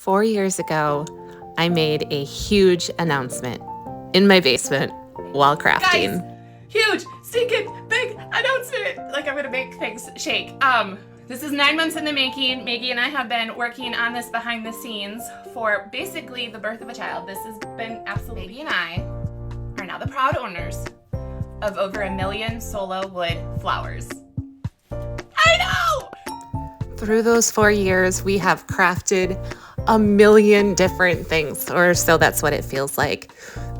4 years ago, I made a huge announcement in my basement while crafting. Guys, huge, stinking, big announcement. Like I'm gonna make things shake. This is 9 months in the making. Maggie and I have been working on this behind the scenes for basically the birth of a child. This has been absolutely. Maggie and I are now the proud owners of over 1 million solo wood flowers. I know! Through those 4 years, we have crafted 1 million different things, or so that's what it feels like.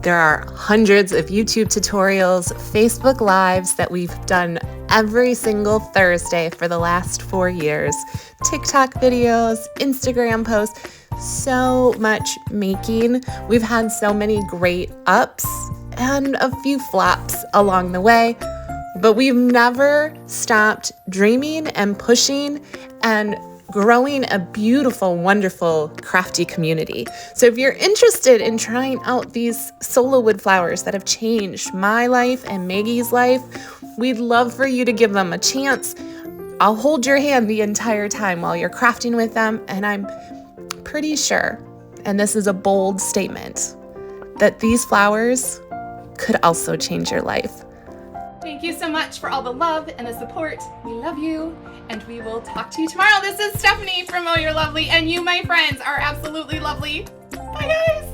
There are hundreds of YouTube tutorials, Facebook Lives that we've done every single Thursday for the last 4 years, TikTok videos, Instagram posts, so much making. We've had so many great ups and a few flops along the way, but we've never stopped dreaming and pushing and growing a beautiful, wonderful, crafty community. So if you're interested in trying out these solo wood flowers that have changed my life and Maggie's life, we'd love for you to give them a chance. I'll hold your hand the entire time while you're crafting with them, and I'm pretty sure, and this is a bold statement, that these flowers could also change your life. Thank you so much for all the love and the support. We love you, and we will talk to you tomorrow. This is Stephanie from Oh You're Lovely, and you, my friends, are absolutely lovely. Bye, guys.